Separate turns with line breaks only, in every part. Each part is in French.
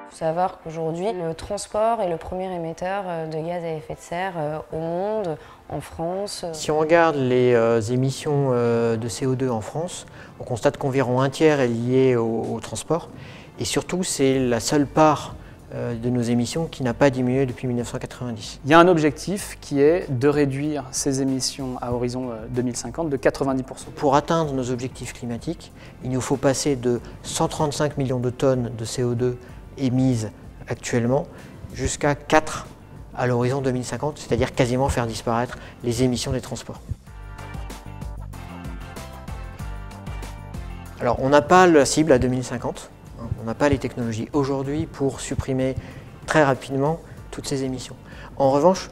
Il faut savoir qu'aujourd'hui, le transport est le premier émetteur de gaz à effet de serre au monde, en France.
Si on regarde les émissions de CO2 en France, on constate qu'environ un tiers est lié au transport. Et surtout, c'est la seule part de nos émissions qui n'a pas diminué depuis 1990.
Il y a un objectif qui est de réduire ces émissions à horizon 2050 de 90%.
Pour atteindre nos objectifs climatiques, il nous faut passer de 135 millions de tonnes de CO2 émises actuellement jusqu'à 4 à l'horizon 2050, c'est-à-dire quasiment faire disparaître les émissions des transports. Alors on n'a pas la cible à 2050, on n'a pas les technologies aujourd'hui pour supprimer très rapidement toutes ces émissions. En revanche,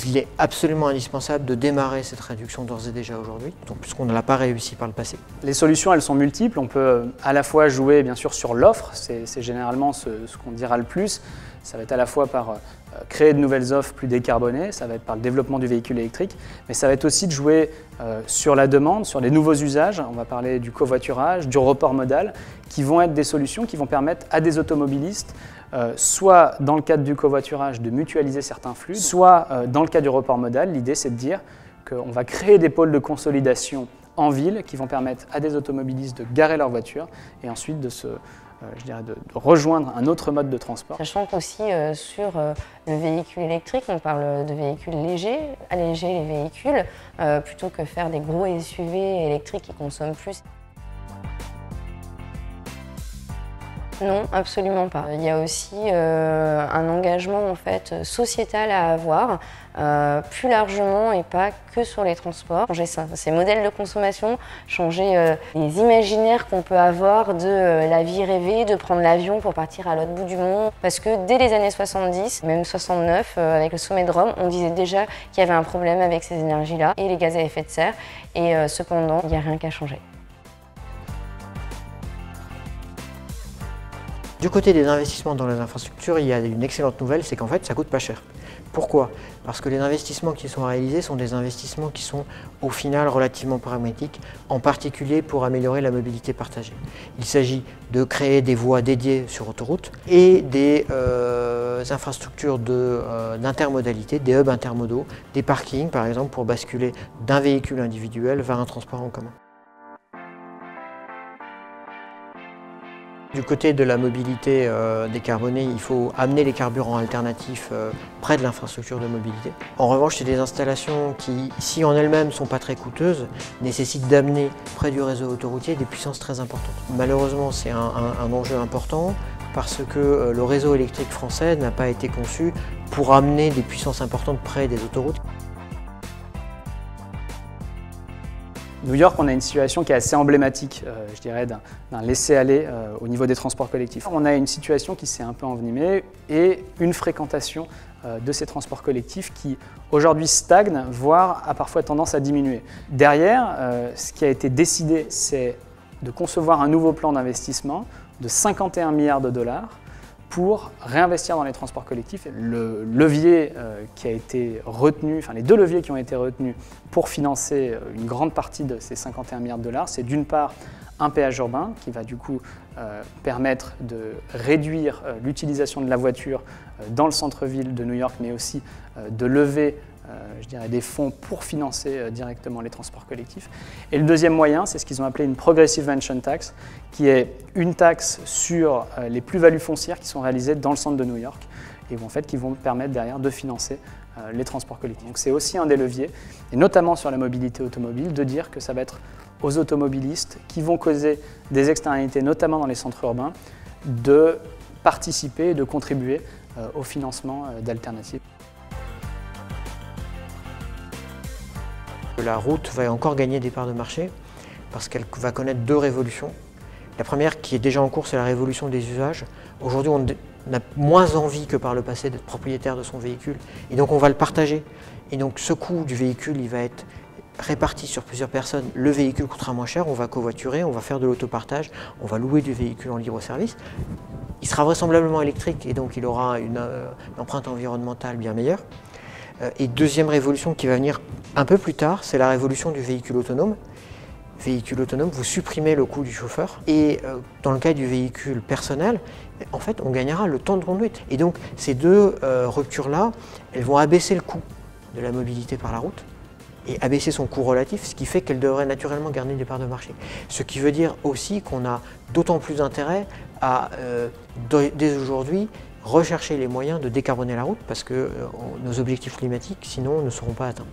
il est absolument indispensable de démarrer cette réduction d'ores et déjà aujourd'hui, puisqu'on ne l'a pas réussi par le passé.
Les solutions, elles sont multiples. On peut à la fois jouer bien sûr sur l'offre, c'est généralement ce qu'on dira le plus. Ça va être à la fois par créer de nouvelles offres plus décarbonées, ça va être par le développement du véhicule électrique, mais ça va être aussi de jouer sur la demande, sur les nouveaux usages. On va parler du covoiturage, du report modal, qui vont être des solutions qui vont permettre à des automobilistes soit dans le cadre du covoiturage de mutualiser certains flux, soit dans le cadre du report modal, l'idée c'est de dire qu'on va créer des pôles de consolidation en ville qui vont permettre à des automobilistes de garer leur voiture et ensuite de rejoindre un autre mode de transport.
Sachant qu'aussi sur le véhicule électrique, on parle de véhicules légers, alléger les véhicules plutôt que faire des gros SUV électriques qui consomment plus. Non, absolument pas. Il y a aussi un engagement en fait, sociétal à avoir, plus largement et pas que sur les transports. Changer ces modèles de consommation, changer les imaginaires qu'on peut avoir de la vie rêvée, de prendre l'avion pour partir à l'autre bout du monde. Parce que dès les années 70, même 69, avec le sommet de Rome, on disait déjà qu'il y avait un problème avec ces énergies-là et les gaz à effet de serre. Et cependant, il n'y a rien qu'à changer.
Du côté des investissements dans les infrastructures, il y a une excellente nouvelle, c'est qu'en fait, ça coûte pas cher. Pourquoi? Parce que les investissements qui sont réalisés sont des investissements qui sont au final relativement pragmatiques, en particulier pour améliorer la mobilité partagée. Il s'agit de créer des voies dédiées sur autoroute et des infrastructures d'intermodalité, des hubs intermodaux, des parkings par exemple pour basculer d'un véhicule individuel vers un transport en commun. Du côté de la mobilité décarbonée, il faut amener les carburants alternatifs près de l'infrastructure de mobilité. En revanche, c'est des installations qui, si en elles-mêmes ne sont pas très coûteuses, nécessitent d'amener près du réseau autoroutier des puissances très importantes. Malheureusement, c'est un enjeu important parce que le réseau électrique français n'a pas été conçu pour amener des puissances importantes près des autoroutes.
New York, on a une situation qui est assez emblématique, je dirais, d'un laisser-aller au niveau des transports collectifs. On a une situation qui s'est un peu envenimée et une fréquentation de ces transports collectifs qui aujourd'hui stagne, voire a parfois tendance à diminuer. Derrière, ce qui a été décidé, c'est de concevoir un nouveau plan d'investissement de 51 milliards de dollars pour réinvestir dans les transports collectifs. Le levier qui a été retenu, enfin les deux leviers qui ont été retenus pour financer une grande partie de ces 51 milliards de dollars, c'est d'une part un péage urbain qui va du coup permettre de réduire l'utilisation de la voiture dans le centre-ville de New York, mais aussi de lever je dirais, des fonds pour financer directement les transports collectifs. Et le deuxième moyen, c'est ce qu'ils ont appelé une Progressive Venture Tax, qui est une taxe sur les plus-values foncières qui sont réalisées dans le centre de New York et en fait, qui vont permettre derrière de financer les transports collectifs. Donc c'est aussi un des leviers, et notamment sur la mobilité automobile, de dire que ça va être aux automobilistes qui vont causer des externalités, notamment dans les centres urbains, de participer et de contribuer au financement d'alternatives.
La route va encore gagner des parts de marché parce qu'elle va connaître deux révolutions. La première qui est déjà en cours, c'est la révolution des usages. Aujourd'hui, on a moins envie que par le passé d'être propriétaire de son véhicule et donc on va le partager. Et donc ce coût du véhicule, il va être réparti sur plusieurs personnes. Le véhicule coûtera moins cher, on va covoiturer, on va faire de l'autopartage, on va louer du véhicule en libre service. Il sera vraisemblablement électrique et donc il aura une empreinte environnementale bien meilleure. Et deuxième révolution qui va venir un peu plus tard, c'est la révolution du véhicule autonome. véhicule autonome, vous supprimez le coût du chauffeur. Et dans le cas du véhicule personnel, en fait, on gagnera le temps de conduite. Et donc, ces deux ruptures-là, elles vont abaisser le coût de la mobilité par la route et abaisser son coût relatif, ce qui fait qu'elle devrait naturellement garder des parts de marché. Ce qui veut dire aussi qu'on a d'autant plus intérêt à, dès aujourd'hui, rechercher les moyens de décarboner la route parce que nos objectifs climatiques, sinon, ne seront pas atteints.